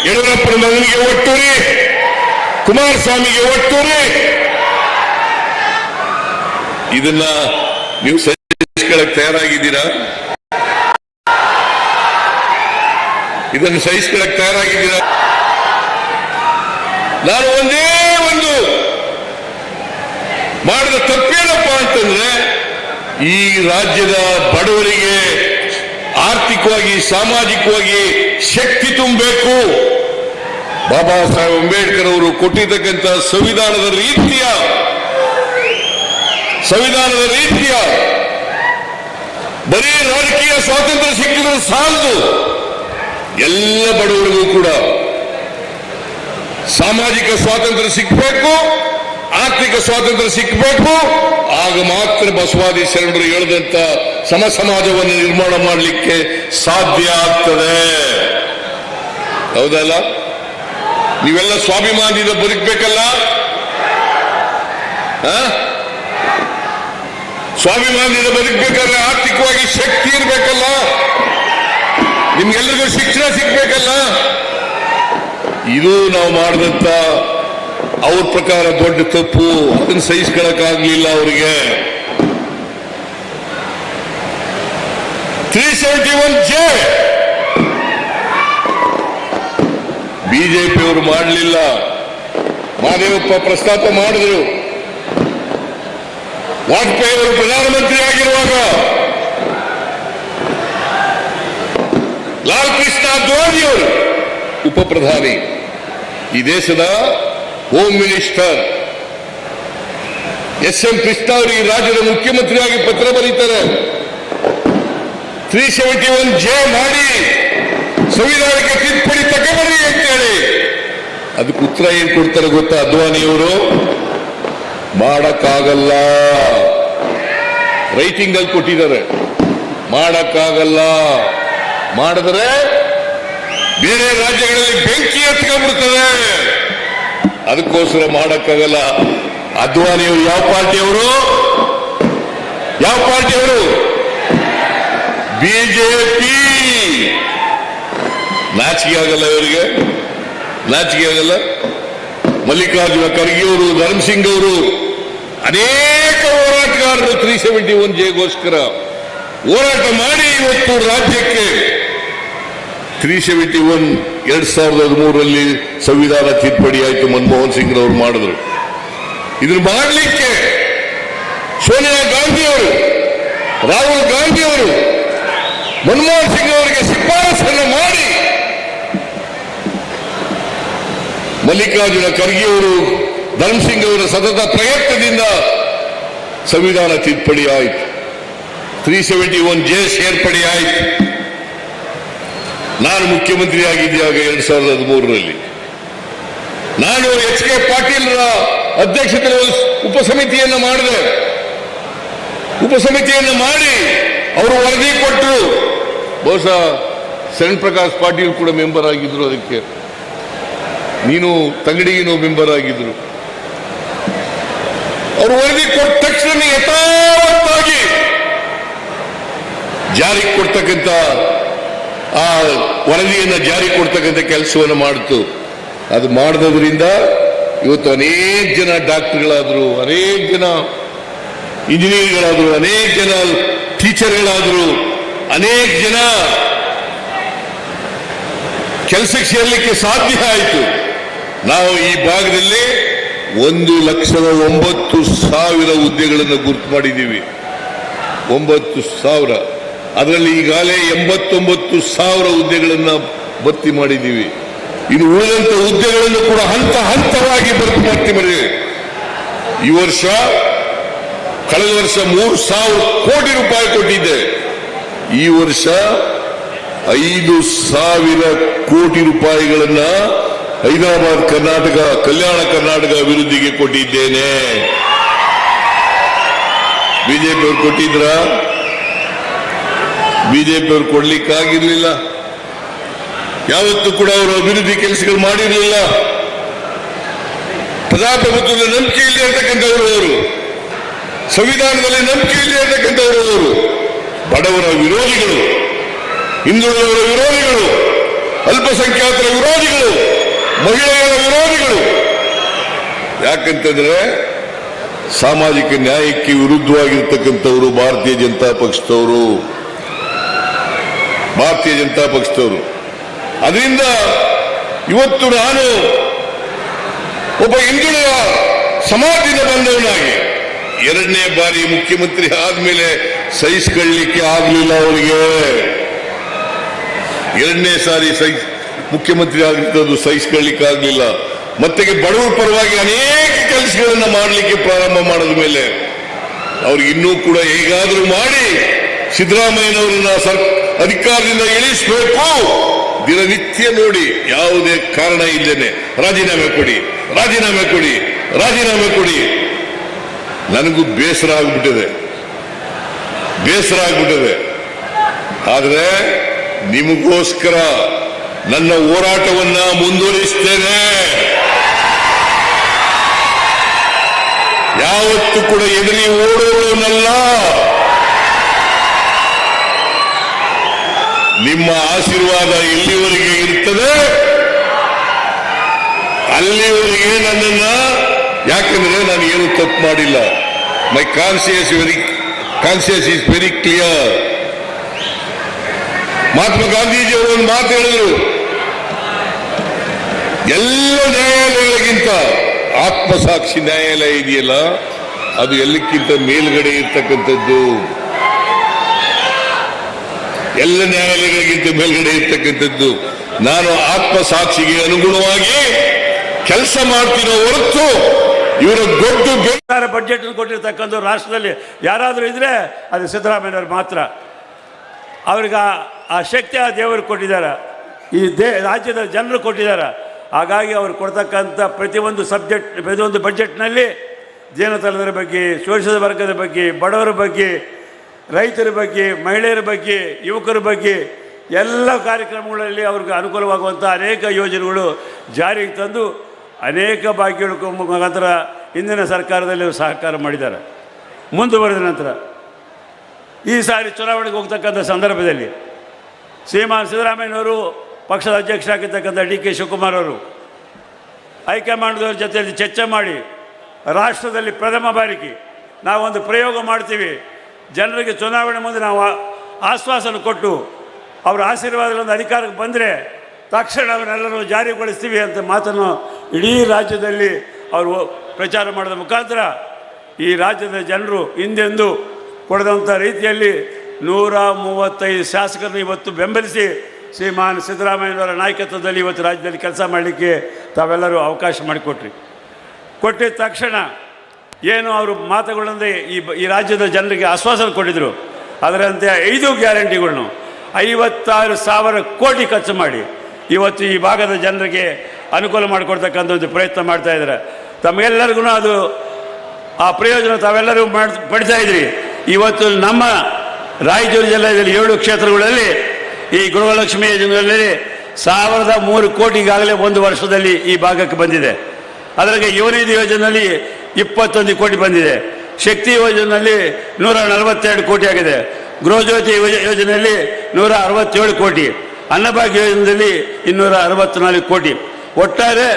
ಯಡಿಯೂರಪ್ಪನ ಮಗನಿಗೆ ಒಟ್ಟುರಿ, ಕುಮಾರಸ್ವಾಮಿಗೆ ಒಟ್ಟುರಿ. ಇದನ್ನ ನೀವು ಸಹಿಸಿಕೊಳ್ಳಕ್ಕೆ ತಯಾರಾಗಿದ್ದೀರಾ? ಇದನ್ನು ಸಹಿಸಿಕೊಳ್ಳಕ್ಕೆ ತಯಾರಾಗಿದ್ದೀರಾ? ನಾನು ಒಂದೇ ಒಂದು ಮಾಡಿದ ತಪ್ಪೇನಪ್ಪ ಅಂತಂದ್ರೆ, ಈ ರಾಜ್ಯದ ಬಡವರಿಗೆ ಆರ್ಥಿಕವಾಗಿ ಸಾಮಾಜಿಕವಾಗಿ ಶಕ್ತಿ ತುಂಬಬೇಕು. ಬಾಬಾ ಸಾಹೇಬ್ ಅಂಬೇಡ್ಕರ್ ಅವರು ಕೊಟ್ಟಿರ್ತಕ್ಕಂಥ ಸಂವಿಧಾನದ ರೀತಿಯ ಬರೀ ರಾಜಕೀಯ ಸ್ವಾತಂತ್ರ್ಯ ಸಿಕ್ಕಿದ್ರೆ ಸಾಲದು, ಎಲ್ಲ ಬಡವರಿಗೂ ಕೂಡ ಸಾಮಾಜಿಕ ಸ್ವಾತಂತ್ರ್ಯ ಸಿಕ್ಕಬೇಕು, ಆರ್ಥಿಕ ಸ್ವಾತಂತ್ರ್ಯ ಸಿಕ್ಕಬೇಕು. ಆಗ ಮಾತ್ರ ಬಸವಾದಿ ಶರಣರು ಹೇಳಿದಂತ ಸಮ ಸಮಾಜವನ್ನು ನಿರ್ಮಾಣ ಮಾಡಲಿಕ್ಕೆ ಸಾಧ್ಯ ಆಗ್ತದೆ. ಹೌದಲ್ಲ? ನೀವೆಲ್ಲ ಸ್ವಾಭಿಮಾನದಿಂದ ಬದುಕಬೇಕಲ್ಲ? ಸ್ವಾಭಿಮಾನದಿಂದ ಬದುಕಬೇಕಾದ್ರೆ ಆರ್ಥಿಕವಾಗಿ ಶಕ್ತಿ ಇರಬೇಕಲ್ಲ? ನಿಮ್ಗೆಲ್ಲರಿಗೂ ಶಿಕ್ಷಣ ಸಿಗ್ಬೇಕಲ್ಲ? ಇದು ನಾವು ಮಾಡಿದಂತ ಅವ್ರ ಪ್ರಕಾರ ದೊಡ್ಡ ತಪ್ಪು. ಅದನ್ನು ಸಹಿಸ್ಕೊಳ್ಳಕ್ಕಾಗ್ಲಿಲ್ಲ ಅವರಿಗೆ. 371J ಬಿಜೆಪಿಯವರು ಮಾಡಲಿಲ್ಲ. ಮಹದೇವಪ್ಪ ಪ್ರಸ್ತಾಪ ಮಾಡಿದ್ರು. ವಾಜಪೇಯಿ ಅವರು ಪ್ರಧಾನಮಂತ್ರಿ ಆಗಿರುವಾಗ, ಲಾಲ್ ಕೃಷ್ಣ ಅದ್ವಾನಿ ಅವರು ಉಪ ಪ್ರಧಾನಿ, ಈ ದೇಶದ ಹೋಮ್ ಮಿನಿಸ್ಟರ್ SM ಕೃಷ್ಣ ಅವರು ಈ ರಾಜ್ಯದ ಮುಖ್ಯಮಂತ್ರಿಯಾಗಿ ಪತ್ರ ಬರೀತಾರೆ. 371J ಮಾಡಿ ಸಂವಿಧಾನಕ್ಕೆ ತಿದ್ದುಪಡಿ ತಗೊಳ್ಳಿ ಅಂತೇಳಿ. ಅದಕ್ಕೆ ಉತ್ತರ ಏನ್ ಕೊಡ್ತಾರೆ ಗೊತ್ತಾ ಅದ್ವಾನಿಯವರು? ಮಾಡಕ್ಕಾಗಲ್ಲ. ರೈಟಿಂಗ್ ಅಲ್ಲಿ ಕೊಟ್ಟಿದ್ದಾರೆ, ಮಾಡಕ್ಕಾಗಲ್ಲ. ಮಾಡಿದ್ರೆ ಬೇರೆ ರಾಜ್ಯಗಳಲ್ಲಿ ಬೆಂಕಿ ಹತ್ಕೊಂಡ್ಬಿಡ್ತದೆ. ಅದಕ್ಕೋಸ್ಕರ ಮಾಡಕ್ಕಾಗಲ್ಲ. ಅದ್ವಾನಿಯವರು ಯಾವ ಪಾರ್ಟಿಯವರು? ಬಿಜೆಪಿ. ನಾಚಿಕೆ ಆಗಲ್ಲ ಇವರಿಗೆ? ನಾಚಿಕೆ ಆಗಲ್ಲ? ಮಲ್ಲಿಕಾರ್ಜುನ ಖರ್ಗೆ ಅವರು, ಧರ್ಮಸಿಂಗ್ ಅವರು, ಅನೇಕ ಹೋರಾಟಗಾರರು 371Jಗೋಸ್ಕರ ಹೋರಾಟ ಮಾಡಿ ಇವತ್ತು ರಾಜ್ಯಕ್ಕೆ 371 2013ರಲ್ಲಿ ಸಂವಿಧಾನ ತಿದ್ದುಪಡಿ ಆಯಿತು. ಮನಮೋಹನ್ ಸಿಂಗ್ ಅವರು ಮಾಡಿದ್ರು. ಇದನ್ನು ಮಾಡಲಿಕ್ಕೆ ಸೋನಿಯಾ ಗಾಂಧಿ ಅವರು, ರಾಹುಲ್ ಗಾಂಧಿ ಅವರು ಮನಮೋಹನ್ ಸಿಂಗ್ ಅವರಿಗೆ ಶಿಫಾರಸನ್ನು ಮಾಡಿ ಮಲ್ಲಿಕಾರ್ಜುನ ಖರ್ಗೆ ಅವರು, ಧರ್ಮಸಿಂಗ್ ಅವರ ಸತತ ಪ್ರಯತ್ನದಿಂದ ಸಂವಿಧಾನ ತಿದ್ದುಪಡಿ ಆಯಿತು. 371J ಸೇರ್ಪಡೆ ಆಯಿತು. ನಾನು ಮುಖ್ಯಮಂತ್ರಿ ಆಗಿದ್ದಾಗ 2013ರಲ್ಲಿ ನಾನು HK ಪಾಟೀಲ್ರ ಅಧ್ಯಕ್ಷತೆಯಲ್ಲಿ ಉಪಸಮಿತಿಯನ್ನು ಮಾಡಿದೆ. ಉಪಸಮಿತಿಯನ್ನು ಮಾಡಿ ಅವರು ವರದಿ ಕೊಟ್ಟರು. ಬಹುಶಃ ಶರಣ್ ಪ್ರಕಾಶ್ ಪಾಟೀಲ್ ಕೂಡ ಮೆಂಬರ್ ಆಗಿದ್ರು. ಅದಕ್ಕೆ ನೀನು ತಂಗಡಿಗಿನೂ ಮೆಂಬರ್ ಆಗಿದ್ರು. ಅವರು ವರದಿ ಕೊಟ್ಟ ತಕ್ಷಣ ಯಥಾವತ್ತಾಗಿ ಜಾರಿಗೆ ಕೊಡ್ತಕ್ಕಂಥ ಆ ವರದಿಯನ್ನು ಜಾರಿ ಕೊಡ್ತಕ್ಕಂಥ ಕೆಲಸವನ್ನು ಮಾಡಿತು. ಅದು ಮಾಡದ್ರಿಂದ ಇವತ್ತು ಅನೇಕ ಜನ ಡಾಕ್ಟರ್ಗಳಾದ್ರು, ಅನೇಕ ಜನ ಇಂಜಿನಿಯರ್ಗಳಾದ್ರು, ಅನೇಕ ಜನ ಟೀಚರ್ಗಳಾದ್ರು, ಅನೇಕ ಜನ ಕೆಲಸಕ್ಕೆ ಸೇರಲಿಕ್ಕೆ ಸಾಧ್ಯ ಆಯಿತು. ನಾವು ಈ ಭಾಗದಲ್ಲಿ 1,09,000 ಹುದ್ದೆಗಳನ್ನು ಗುರುತು ಮಾಡಿದ್ದೀವಿ. 9,000. ಅದರಲ್ಲಿ ಈಗಾಗಲೇ 89,000 ಹುದ್ದೆಗಳನ್ನು ಭರ್ತಿ ಮಾಡಿದ್ದೀವಿ. ಇನ್ನು ಉಳಿದಂತ ಹುದ್ದೆಗಳನ್ನು ಕೂಡ ಹಂತ ಹಂತವಾಗಿ ಭರ್ತಿ ಮಾಡಿದ್ದೀವಿ. ಈ ವರ್ಷ, ಕಳೆದ ವರ್ಷ 3,000 ಕೋಟಿ ರೂಪಾಯಿ ಕೊಟ್ಟಿದ್ದೆ. ಈ ವರ್ಷ 5,000 ಕೋಟಿ ರೂಪಾಯಿಗಳನ್ನ ಹೈದರಾಬಾದ್ ಕರ್ನಾಟಕ, ಕಲ್ಯಾಣ ಕರ್ನಾಟಕ ಅಭಿವೃದ್ಧಿಗೆ ಕೊಟ್ಟಿದ್ದೇನೆ. ಬಿಜೆಪಿಯವರು ಕೊಟ್ಟಿದ್ರ? ಬಿಜೆಪಿಯವರು ಕೊಡ್ಲಿಕ್ಕಾಗಿರ್ಲಿಲ್ಲ. ಯಾವತ್ತೂ ಕೂಡ ಅವರು ಅಭಿವೃದ್ಧಿ ಕೆಲಸಗಳು ಮಾಡಿರಲಿಲ್ಲ. ಪ್ರಜಾಪ್ರಭುತ್ವದ ನಂಬಿಕೆ ಇಲ್ಲಿ ಇರತಕ್ಕಂಥವರು ಅವರು, ಸಂವಿಧಾನದಲ್ಲಿ ನಂಬಿಕೆ ಇಲ್ಲಿ ಇರತಕ್ಕಂಥವರು ಅವರು, ಬಡವರ ವಿರೋಧಿಗಳು, ಹಿಂದುಳಿದವರ ವಿರೋಧಿಗಳು, ಅಲ್ಪಸಂಖ್ಯಾತರ ವಿರೋಧಿಗಳು, ಮಹಿಳೆಯರ ವಿರೋಧಿಗಳು. ಯಾಕಂತಂದ್ರೆ ಸಾಮಾಜಿಕ ನ್ಯಾಯಕ್ಕೆ ವಿರುದ್ಧವಾಗಿರ್ತಕ್ಕಂಥವರು ಭಾರತೀಯ ಜನತಾ ಪಕ್ಷದವರು. ಅದರಿಂದ ಇವತ್ತು ನಾನು ಒಬ್ಬ ಹಿಂದುಳಿದ ಸಮಾಜದಿಂದ ಬಂದವನಾಗಿ 2ನೇ ಬಾರಿ ಮುಖ್ಯಮಂತ್ರಿ ಆದ್ಮೇಲೆ ಸಹಿಸಿಕೊಳ್ಳಲಿಕ್ಕೆ ಆಗಲಿಲ್ಲ ಅವರಿಗೆ. 2ನೇ ಸಾರಿ ಮುಖ್ಯಮಂತ್ರಿ ಆಗಿರ್ತದ್ದು ಸಹಿಸಿಕೊಳ್ಳಲಿಕ್ಕೆ ಆಗಲಿಲ್ಲ. ಮತ್ತೆ ಬಡವರ ಪರವಾಗಿ ಅನೇಕ ಕೆಲಸಗಳನ್ನ ಮಾಡಲಿಕ್ಕೆ ಪ್ರಾರಂಭ ಮಾಡಿದ ಮೇಲೆ ಅವ್ರಿಗೆ ಇನ್ನೂ ಕೂಡ ಹೇಗಾದರೂ ಮಾಡಿ ಸಿದ್ದರಾಮಯ್ಯನವರನ್ನ ಅಧಿಕಾರದಿಂದ ಇಳಿಸಬೇಕು. ದಿನನಿತ್ಯ ನೋಡಿ ಯಾವುದೇ ಕಾರಣ ಇದ್ದೇನೆ ರಾಜೀನಾಮೆ ಕೊಡಿ. ನನಗೂ ಬೇಸರ ಆಗ್ಬಿಟ್ಟಿದೆ. ಆದ್ರೆ ನಿಮಗೋಸ್ಕರ ನನ್ನ ಹೋರಾಟವನ್ನ ಮುಂದುವರಿಸ್ತೇನೆ. ಯಾವತ್ತೂ ಕೂಡ ಎದುರಿ ಓಡುವವನಲ್ಲ. ನಿಮ್ಮ ಆಶೀರ್ವಾದ ಎಲ್ಲಿವರೆಗೆ ಇರ್ತದೆ ಅಲ್ಲಿವರೆಗೆ ನನ್ನನ್ನ, ಯಾಕಂದ್ರೆ ನಾನು ಏನು ತಪ್ಪು ಮಾಡಿಲ್ಲ. My conscious is very clear. Mahatma Gandhiji ಅವರು ಒಂದು ಮಾತು ಹೇಳಿದ್ರು, ಎಲ್ಲ ನ್ಯಾಯಾಲಯಗಳಿಗಿಂತ ಆತ್ಮಸಾಕ್ಷಿ ನ್ಯಾಯಾಲಯ ಇದೆಯಲ್ಲ ಅದು ಎಲ್ಲಕ್ಕಿಂತ ಮೇಲ್ಗಡೆ ಇರ್ತಕ್ಕಂಥದ್ದು. ಎಲ್ಲ ನ್ಯಾಯಾಲಯಗಳಿಗಿಂತ ಮೇಲ್ಗಡೆ ಇರ್ತಕ್ಕಂಥದ್ದು. ನಾನು ಆತ್ಮಸಾಕ್ಷಿಗೆ ಅನುಗುಣವಾಗಿ ಕೆಲಸ ಮಾಡ್ತೀನೋ ಹೊರತು ಇವರ ದೊಡ್ಡ ಬಜೆಟ್ ಕೊಟ್ಟಿರ್ತಕ್ಕಂಥ ರಾಷ್ಟ್ರದಲ್ಲಿ ಯಾರಾದರೂ ಇದ್ರೆ ಅದು ಸಿದ್ದರಾಮಯ್ಯನವರು ಮಾತ್ರ. ಅವ್ರಿಗೆ ಆ ಶಕ್ತಿ ಆ ದೇವರು ಕೊಟ್ಟಿದ್ದಾರೆ, ಈ ರಾಜ್ಯದ ಜನರು ಕೊಟ್ಟಿದ್ದಾರೆ. ಹಾಗಾಗಿ ಅವರು ಕೊಡ್ತಕ್ಕಂಥ ಪ್ರತಿಯೊಂದು ಬಜೆಟ್ನಲ್ಲಿ ಜೀವನತಲದರ ಬಗ್ಗೆ, ಶೋಷಿತ ವರ್ಗದ ಬಗ್ಗೆ, ಬಡವರ ಬಗ್ಗೆ, ರೈತರ ಬಗ್ಗೆ, ಮಹಿಳೆಯರ ಬಗ್ಗೆ, ಯುವಕರ ಬಗ್ಗೆ ಎಲ್ಲ ಕಾರ್ಯಕ್ರಮಗಳಲ್ಲಿ ಅವ್ರಿಗೆ ಅನುಕೂಲವಾಗುವಂಥ ಅನೇಕ ಯೋಜನೆಗಳು ಜಾರಿಗೆ ತಂದು ಅನೇಕ ಭಾಗ್ಯಗಳ ಮುಖಾಂತರ ಹಿಂದಿನ ಸರ್ಕಾರದಲ್ಲಿ ಸಹಕಾರ ಮಾಡಿದ್ದಾರೆ. ಮುಂದುವರೆದ ನಂತರ ಈ ಸಾರಿ ಚುನಾವಣೆಗೆ ಹೋಗ್ತಕ್ಕಂಥ ಸಂದರ್ಭದಲ್ಲಿ ಶ್ರೀಮಾನ್ ಸಿದ್ದರಾಮಯ್ಯನವರು ಪಕ್ಷದ ಅಧ್ಯಕ್ಷರಾಗಿರ್ತಕ್ಕಂಥ ಡಿ.ಕೆ. ಶಿವಕುಮಾರ್ ಅವರು ಹೈಕಮಾಂಡ್ದವ್ರ ಜೊತೆಯಲ್ಲಿ ಚರ್ಚೆ ಮಾಡಿ ರಾಷ್ಟ್ರದಲ್ಲಿ ಪ್ರಥಮ ಬಾರಿಗೆ ನಾವೊಂದು ಪ್ರಯೋಗ ಮಾಡ್ತೀವಿ, ಜನರಿಗೆ ಚುನಾವಣೆ ಮುಂದೆ ನಾವು ಆಶ್ವಾಸನೆ ಕೊಟ್ಟು ಅವರ ಆಶೀರ್ವಾದದಿಂದ ಅಧಿಕಾರಕ್ಕೆ ಬಂದರೆ ತಕ್ಷಣ ಅವನ್ನೆಲ್ಲರೂ ಜಾರಿಗೊಳಿಸ್ತೀವಿ ಅಂತ ಮಾತನ್ನು ಇಡೀ ರಾಜ್ಯದಲ್ಲಿ ಅವರು ಪ್ರಚಾರ ಮಾಡೋದ ಮುಖಾಂತರ ಈ ರಾಜ್ಯದ ಜನರು ಹಿಂದೆಂದು ಕೊಡದಂಥ ರೀತಿಯಲ್ಲಿ 135 ಶಾಸಕರನ್ನು ಇವತ್ತು ಬೆಂಬಲಿಸಿ ಶ್ರೀಮಾನ್ ಸಿದ್ದರಾಮಯ್ಯನವರ ನಾಯಕತ್ವದಲ್ಲಿ ಇವತ್ತು ರಾಜ್ಯದಲ್ಲಿ ಕೆಲಸ ಮಾಡಲಿಕ್ಕೆ ತಾವೆಲ್ಲರೂ ಅವಕಾಶ ಕೊಟ್ಟಿದ ತಕ್ಷಣ ಏನು ಅವರು ಮಾತುಗಳಂದರೆ ಈ ರಾಜ್ಯದ ಜನರಿಗೆ ಆಶ್ವಾಸನೆ ಕೊಟ್ಟಿದ್ದರು, ಅದರಂತೆ 5 ಗ್ಯಾರಂಟಿಗಳನ್ನು 56,000 ಕೋಟಿ ಖರ್ಚು ಮಾಡಿ ಇವತ್ತು ಈ ಭಾಗದ ಜನರಿಗೆ ಅನುಕೂಲ ಮಾಡಿಕೊಡ್ತಕ್ಕಂಥ ಒಂದು ಪ್ರಯತ್ನ ಮಾಡ್ತಾಯಿದ್ದಾರೆ. ತಮಗೆಲ್ಲರಿಗೂ ಅದು ಆ ಪ್ರಯೋಜನ ತಾವೆಲ್ಲರೂ ಪಡಿತಾ ಇದ್ರಿ. ಇವತ್ತು ನಮ್ಮ ರಾಯಚೂರು ಜಿಲ್ಲೆಯಲ್ಲಿ 7 ಕ್ಷೇತ್ರಗಳಲ್ಲಿ ಈ ಗೃಹಲಕ್ಷ್ಮಿ ಯೋಜನೆಯಲ್ಲಿ 1,003 ಕೋಟಿ ಈಗಾಗಲೇ ಒಂದು ವರ್ಷದಲ್ಲಿ ಈ ಭಾಗಕ್ಕೆ ಬಂದಿದೆ. ಅದರಾಗೆ ಯುವನಿಧಿ ಯೋಜನೆಯಲ್ಲಿ 21 ಕೋಟಿ ಬಂದಿದೆ. ಶಕ್ತಿ ಯೋಜನೆಯಲ್ಲಿ 142 ಕೋಟಿ ಆಗಿದೆ. ಗೃಹಜ್ಯೋತಿ ಯೋಜನೆಯಲ್ಲಿ 167 ಕೋಟಿ, ಅನ್ನಭಾಗ್ಯ ಯೋಜನೆಯಲ್ಲಿ 264 ಕೋಟಿ, ಒಟ್ಟಾರೆ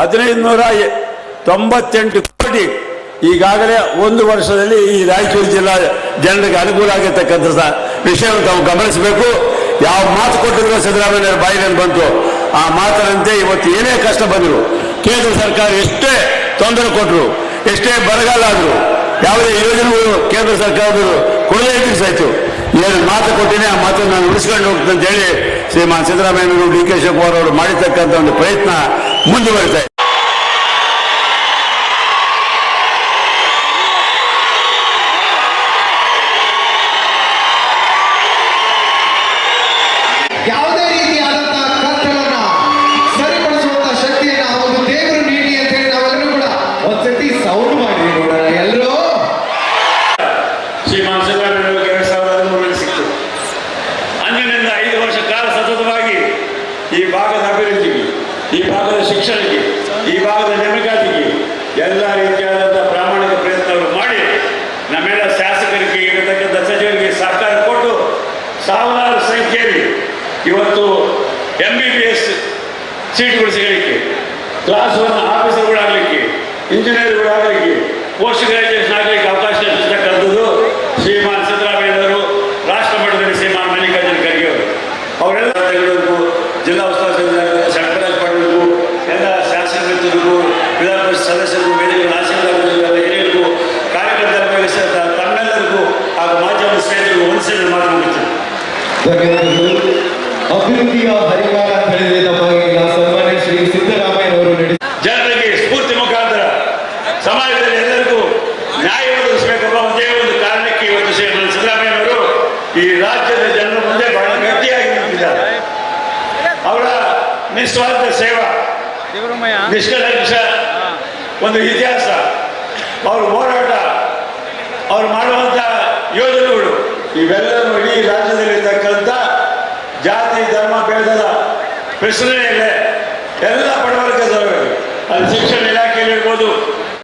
1,598 ಕೋಟಿ ಈಗಾಗಲೇ ಒಂದು ವರ್ಷದಲ್ಲಿ ಈ ರಾಯಚೂರು ಜಿಲ್ಲಾ ಜನರಿಗೆ ಅನುಕೂಲ ಆಗಿರ್ತಕ್ಕಂಥ ವಿಷಯವನ್ನು ತಾವು ಗಮನಿಸಬೇಕು. ಯಾವ ಮಾತು ಕೊಟ್ಟಿದ್ರು ಸಿದ್ದರಾಮಯ್ಯ ಬಾಯಿನಲ್ಲಿ ಬಂತು, ಆ ಮಾತಿನಂತೆ ಇವತ್ತು ಏನೇ ಕಷ್ಟ ಬಂದರು, ಕೇಂದ್ರ ಸರ್ಕಾರ ಎಷ್ಟೇ ತೊಂದರೆ ಕೊಟ್ಟರು, ಎಷ್ಟೇ ಬರಗಾಲ ಆದರು, ಯಾವುದೇ ಯೋಜನೆಗಳು ಕೇಂದ್ರ ಸರ್ಕಾರದವರು ಕೊಡಲೇ ಸಹಿತು ಏನು ಮಾತು ಕೊಟ್ಟಿನಿ ಆ ಮಾತನ್ನು ನಾನು ಉಳಿಸ್ಕೊಂಡು ಹೋಗ್ತೇನೆ ಅಂತ ಹೇಳಿ ಶ್ರೀಮಾನ್ ಸಿದ್ದರಾಮಯ್ಯನವರು ಡಿ.ಕೆ. ಶಿವಕುಮಾರ್ ಅವರು ಮಾಡಿರ್ತಕ್ಕಂಥ ಒಂದು ಪ್ರಯತ್ನ ಮುಂದುವರಿತಾ ಇದೆ. ಯಾವುದೇ ರೀತಿಯಾದಂತಹ ಕತ್ತಲನ್ನ ಸರಿಪಡಿಸುವಂತ ಶಕ್ತಿಯನ್ನ ಒಂದು ದೇವರು ನೀಡಿ ಅಂತ ಹೇಳಿ ನಾವೆಲ್ಲರೂ ಕೂಡ ಒಂದ್ಸತಿ ಸೌಂಡ್ ಮಾಡಿ ನೋಡೋಣ ಎಲ್ಲರೂ. ಶ್ರೀಮಾನ್ ಸಿದ್ದರಾಮಯ್ಯ 2013 ಸಿಕ್ತು. ಅಂದಿನಿಂದ 5 ವರ್ಷ ಕಾಲ ಸತತವಾಗಿ ಈ ಭಾಗದ ಅಭಿವೃದ್ಧಿಗೆ, ಈ ಭಾಗದ ಶಿಕ್ಷಣಕ್ಕೆ, ಈ ಭಾಗದ ನೇಮಕಾತಿಗೆ ಎಲ್ಲ ರೀತಿಯಾದಂಥ ಪ್ರಾಮಾಣಿಕ ಪ್ರಯತ್ನಗಳು ಮಾಡಿ ನಮ್ಮೆಲ್ಲ ಶಾಸಕರಿಗೆ ಇರತಕ್ಕಂಥ ಸಚಿವರಿಗೆ ಸಹಕಾರ ಕೊಟ್ಟು ಸಾವಿರಾರು ಸಂಖ್ಯೆಯಲ್ಲಿ ಇವತ್ತು MBBS ಸೀಟ್ಗಳು ಸಿಗಲಿಕ್ಕೆ, ಕ್ಲಾಸ್ 1 ಆಫೀಸರ್ಗಳಾಗಲಿಕ್ಕೆ, ಇಂಜಿನಿಯರ್ಗಳಾಗಲಿಕ್ಕೆ, ಪೋಸ್ಟ್ ಗ್ರಾಜುಯೇಷನ್ ಆಗಲಿಕ್ಕೆ ಅವಕಾಶ ಇರ್ತಕ್ಕಂಥದ್ದು ಶ್ರೀಮಾನ್ ಸಿದ್ದರಾಮಯ್ಯನವರು, ರಾಷ್ಟ್ರ ಮಟ್ಟದಲ್ಲಿ ಶ್ರೀಮಾನ್ ಮಲ್ಲಿಕಾರ್ಜುನ ಖರ್ಗೆ ಅವರು. ಅವರೆಲ್ಲ ತೆಗೆದವರಿಗೂ, ಜಿಲ್ಲಾ ಉಸ್ತುವಾರಿ ಸಚಿವರಾದ ಶಂಕರರಾಜ್ ಪಾಟೀಲ್ಗೂ, ಎಲ್ಲ ಶಾಸಕ ಮಿತ್ರರಿಗೂ, ವಿಧಾನ ಪರಿಷತ್ ಸದಸ್ಯರಿಗೂ, ವೇದಿಕೆ ತಹಸೀಲ್ದಾರ್ ಹಿರಿಯರಿಗೂ, ಕಾರ್ಯಕರ್ತರ ಭಾಗವಹಿಸಿದ ತಮ್ಮೆಲ್ಲರಿಗೂ ಹಾಗೂ ಮಾಧ್ಯಮ ಸ್ನೇಹಿತರಿಗೂ ಒಂದ್ಸಲ ಮಾತನಾಡುತ್ತೇನೆ. ಧನ್ಯವಾದಗಳು. ಅಭಿವೃದ್ಧಿಯ ಹರಿಕಾರ ಅಂತ ಹೇಳಿದ್ರೆ ನಮ್ಮ ಈಗಿನ ಸನ್ಮಾನ್ಯ ಶ್ರೀ ಸಿದ್ದರಾಮಯ್ಯನವರು ಜನರಿಗೆ ಸ್ಫೂರ್ತಿ ಮುಖಾಂತರ ಸಮಾಜದಲ್ಲಿ ಎಲ್ಲರಿಗೂ ನ್ಯಾಯ ಒದಗಿಸಬೇಕೆಂಬ ಒಂದೇ ಒಂದು ಕಾರಣಕ್ಕೆ ಇವತ್ತು ಶ್ರೀ ಸಿದ್ದರಾಮಯ್ಯನವರು ಈ ರಾಜ್ಯದ ಜನರ ಮುಂದೆ ಬಹಳ ಗಟ್ಟಿಯಾಗಿ ನಿಂತಿದ್ದಾರೆ. ಅವರ ನಿಸ್ವಾರ್ಥ ಸೇವಾ, ನಿಷ್ಕಲ್ಮಶ ಒಂದು ಇತಿಹಾಸ, ಅವ್ರ ಹೋರಾಟ, ಅವ್ರು ಮಾಡುವಂಥ ಯೋಜನೆಗಳು ಇವೆಲ್ಲವೂ ಇಡೀ ರಾಜ್ಯದಲ್ಲಿರ್ತಕ್ಕಂಥ ಜಾತಿ ಧರ್ಮ ಭೇದದ ಪ್ರಶ್ನೆ ಇಲ್ಲ. ಎಲ್ಲ ಬಡವರ್ಗದವರು, ಅಲ್ಲಿ ಶಿಕ್ಷಣ ಇಲಾಖೆಯಲ್ಲಿ ಇರ್ಬೋದು,